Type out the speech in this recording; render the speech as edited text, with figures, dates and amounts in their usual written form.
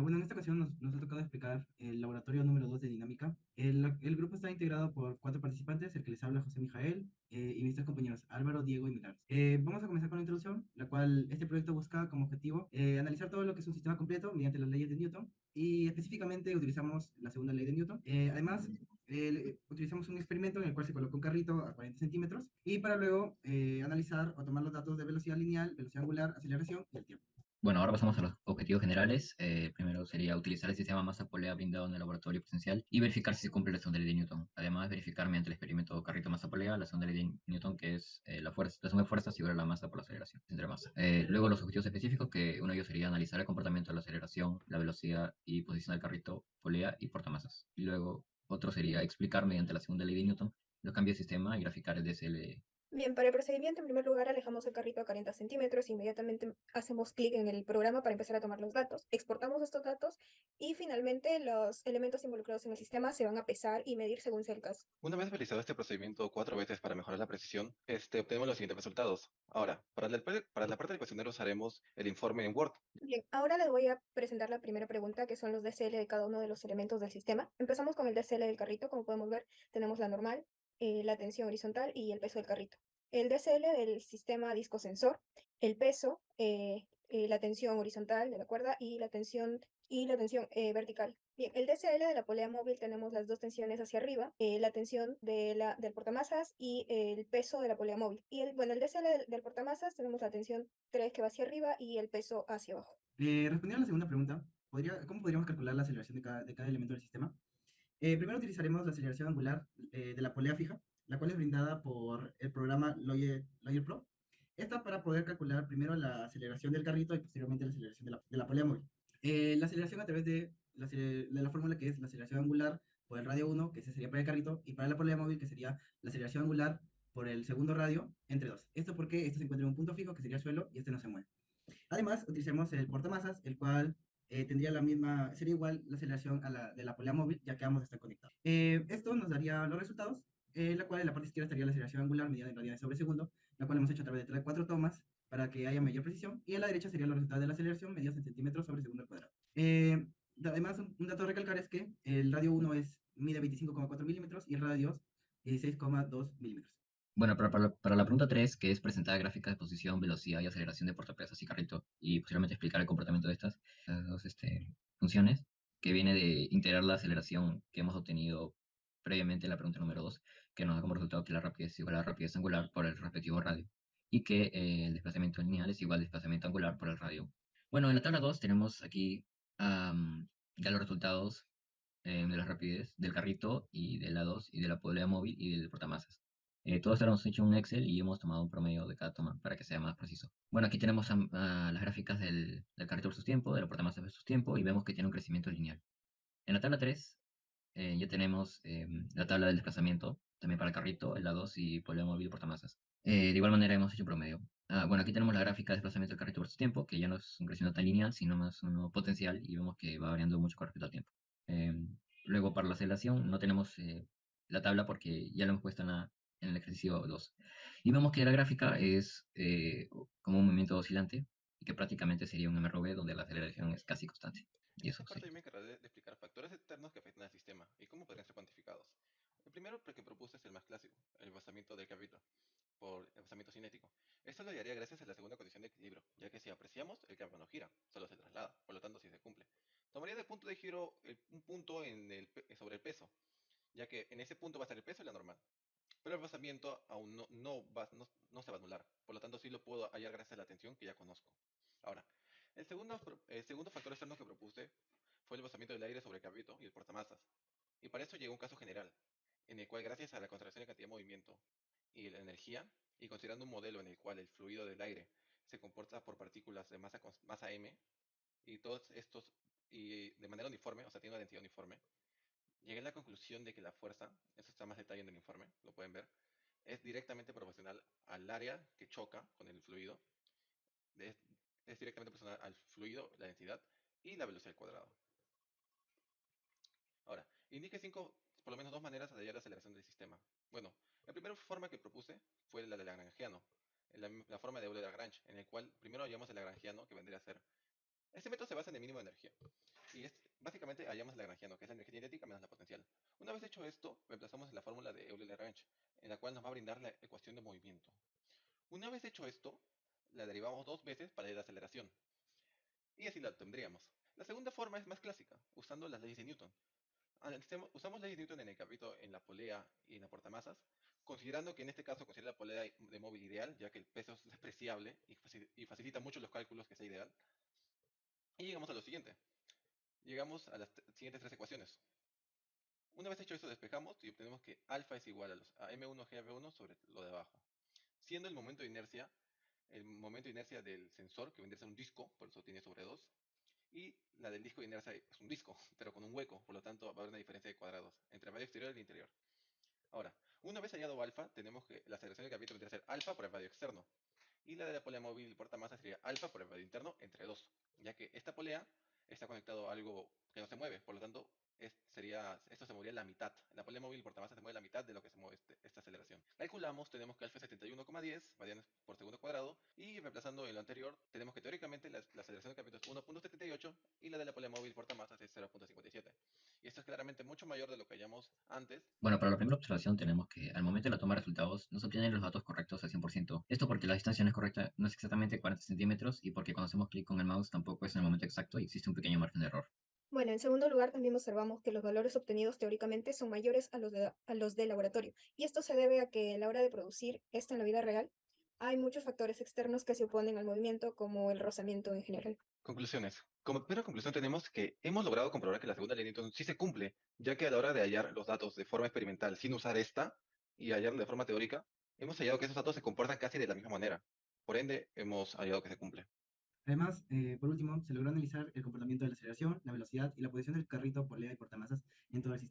Bueno, en esta ocasión nos ha tocado explicar el laboratorio número 2 de dinámica. El grupo está integrado por cuatro participantes, el que les habla José Mijael, y mis tres compañeros Álvaro, Diego y Milagros. Vamos a comenzar con la introducción, la cual este proyecto busca como objetivo analizar todo lo que es un sistema completo mediante las leyes de Newton, y específicamente utilizamos la segunda ley de Newton. Además, utilizamos un experimento en el cual se coloca un carrito a 40 centímetros y para luego analizar o tomar los datos de velocidad lineal, velocidad angular, aceleración y el tiempo. Bueno, ahora pasamos a los objetivos generales. Primero sería utilizar el sistema masa-polea brindado en el laboratorio presencial y verificar si se cumple la segunda ley de Newton. Además, verificar mediante el experimento carrito masa-polea la segunda ley de Newton, que es la suma de fuerzas igual a la masa por la aceleración entre masa. Luego, los objetivos específicos, que uno de ellos sería analizar el comportamiento de la aceleración, la velocidad y posición del carrito polea y portamasas. Y luego, otro sería explicar mediante la segunda ley de Newton los cambios de sistema y graficar el DSL. Bien, para el procedimiento, en primer lugar, alejamos el carrito a 40 centímetros, inmediatamente hacemos clic en el programa para empezar a tomar los datos, exportamos estos datos y finalmente los elementos involucrados en el sistema se van a pesar y medir según sea el caso. Una vez realizado este procedimiento 4 veces para mejorar la precisión, obtenemos los siguientes resultados. Ahora, para la parte del cuestionario usaremos el informe en Word. Bien, ahora les voy a presentar la primera pregunta, que son los DCL de cada uno de los elementos del sistema. Empezamos con el DCL del carrito. Como podemos ver, tenemos la normal, la tensión horizontal y el peso del carrito. El DCL del sistema disco sensor, el peso, la tensión horizontal de la cuerda y la tensión vertical. Bien, el DCL de la polea móvil tenemos las dos tensiones hacia arriba, la tensión del portamasas y el peso de la polea móvil. Y el DCL del portamasas tenemos la tensión 3 que va hacia arriba y el peso hacia abajo. Respondiendo a la segunda pregunta, ¿cómo podríamos calcular la aceleración de cada elemento del sistema? Primero utilizaremos la aceleración angular de la polea fija, la cual es brindada por el programa Lawyer Pro. Esta para poder calcular primero la aceleración del carrito y posteriormente la aceleración de la polea móvil. La aceleración a través de la fórmula, que es la aceleración angular por el radio 1, que ese sería para el carrito, y para la polea móvil, que sería la aceleración angular por el segundo radio entre 2. Esto porque esto se encuentra en un punto fijo, que sería el suelo, y este no se mueve. Además, utilizamos el portamasas, el cual tendría la misma, sería igual la aceleración a la de la polea móvil, ya que ambos están conectados. Esto nos daría los resultados, la cual en la parte izquierda estaría la aceleración angular medida en radianes sobre segundo, la cual hemos hecho a través de 4 tomas para que haya mayor precisión, y a la derecha serían los resultados de la aceleración medidos en centímetros sobre segundo al cuadrado. Además, un dato a recalcar es que el radio 1 mide 25,4 milímetros y el radio 2 16,2 milímetros. Bueno, para la pregunta 3, que es presentar gráficas de posición, velocidad y aceleración de portapresas y carrito, y posteriormente explicar el comportamiento de estas dos funciones, que viene de integrar la aceleración que hemos obtenido previamente en la pregunta número 2, que nos da como resultado que la rapidez es igual a la rapidez angular por el respectivo radio, y que el desplazamiento lineal es igual al desplazamiento angular por el radio. Bueno, en la tabla 2 tenemos aquí ya los resultados de la rapidez del carrito y de la 2 y de la polea móvil y del portamasas. Todo esto lo hemos hecho en un Excel y hemos tomado un promedio de cada toma para que sea más preciso. Bueno, aquí tenemos las gráficas del carrito versus tiempo, de la portamasa versus tiempo, y vemos que tiene un crecimiento lineal. En la tabla 3 ya tenemos la tabla del desplazamiento, también para el carrito, el A2 y polea móvil y portamasas. De igual manera hemos hecho un promedio. Bueno, aquí tenemos la gráfica de desplazamiento del carrito versus tiempo, que ya no es un crecimiento tan lineal, sino más uno potencial, y vemos que va variando mucho con respecto al tiempo. Eh, Luego, para la aceleración, no tenemos la tabla porque ya lo hemos puesto en el ejercicio 2. Y vemos que la gráfica es como un movimiento oscilante y que prácticamente sería un MRV donde la aceleración es casi constante. En Y esta eso parte sería. yo me encargaré de explicar factores externos que afectan al sistema y cómo podrían ser cuantificados. El primero que propuse es el más clásico, el desplazamiento del carrito por desplazamiento cinético. Esto lo haría gracias a la segunda condición de equilibrio, ya que si apreciamos, el carro no gira, solo se traslada, por lo tanto si se cumple. Tomaría de punto de giro un punto sobre el peso, ya que en ese punto va a estar el peso y la normal. Pero el desplazamiento aún no se va a anular, por lo tanto sí lo puedo hallar gracias a la tensión que ya conozco. Ahora, el segundo factor externo que propuse fue el desplazamiento del aire sobre el carrito y el portamasas. Y para eso llegó un caso general, en el cual gracias a la conservación de cantidad de movimiento y la energía, y considerando un modelo en el cual el fluido del aire se comporta por partículas de masa m, y todos estos, y de manera uniforme, o sea, tiene una densidad uniforme, llegué a la conclusión de que la fuerza, eso está más detalle en el informe, lo pueden ver, es directamente proporcional al área que choca con el fluido, es, es directamente proporcional al fluido, la densidad y la velocidad al cuadrado. Ahora, indique por lo menos dos maneras de hallar la aceleración del sistema. Bueno, la primera forma que propuse fue la del lagrangiano, la forma de Euler-Lagrange, en el cual primero hallamos el lagrangiano, que vendría a ser. Este método se basa en el mínimo de energía. llamas lagrangiano, que es la energía cinética menos la potencial. Una vez hecho esto, reemplazamos en la fórmula de Euler-Lagrange, en la cual nos va a brindar la ecuación de movimiento. Una vez hecho esto, la derivamos 2 veces para ir a la aceleración. Y así la obtendríamos. La segunda forma es más clásica, usando las leyes de Newton. Usamos leyes de Newton en el capítulo en la polea y en la portamasas, considerando que en este caso considera la polea de móvil ideal, ya que el peso es despreciable y facilita mucho los cálculos que sea ideal. Y llegamos a lo siguiente. Llegamos a las siguientes tres ecuaciones. Una vez hecho eso, despejamos y obtenemos que alfa es igual a m1 sobre lo de abajo. Siendo el momento de inercia del sensor, que vendría a ser un disco, por eso tiene sobre 2, y la del disco de inercia es un disco, pero con un hueco, por lo tanto va a haber una diferencia de cuadrados entre el radio exterior y el interior. Ahora, una vez hallado alfa, tenemos que la aceleración del capítulo vendría a ser alfa por el radio externo, y la de la polea móvil y portamasa sería alfa por el radio interno entre 2, ya que esta polea está conectado a algo que no se mueve, por lo tanto esto se movería la mitad. La polea móvil y portamasa se mueve la mitad de lo que se mueve esta aceleración. Calculamos, tenemos que alfa es 71,10 radianes por segundo cuadrado, y reemplazando en lo anterior, tenemos que teóricamente la aceleración del capítulo es 1.78 y la de la polea móvil y portamasa es 0.57. Y esto es claramente mucho mayor de lo que hallamos antes. Bueno, para la primera observación tenemos que al momento de la toma de resultados no se obtienen los datos correctos al 100%. Esto porque la distancia no es correcta, no es exactamente 40 centímetros y porque cuando hacemos clic con el mouse tampoco es en el momento exacto y existe un pequeño margen de error. Bueno, en segundo lugar, también observamos que los valores obtenidos teóricamente son mayores a los de laboratorio, y esto se debe a que a la hora de producir esto en la vida real, hay muchos factores externos que se oponen al movimiento, como el rozamiento en general. Conclusiones. Como primera conclusión tenemos que hemos logrado comprobar que la segunda ley de Newton sí se cumple, ya que a la hora de hallar los datos de forma experimental sin usar esta y hallarlo de forma teórica, hemos hallado que esos datos se comportan casi de la misma manera. Por ende, hemos hallado que se cumple. Además, por último, se logró analizar el comportamiento de la aceleración, la velocidad y la posición del carrito, polea y portamasas en todo el sistema.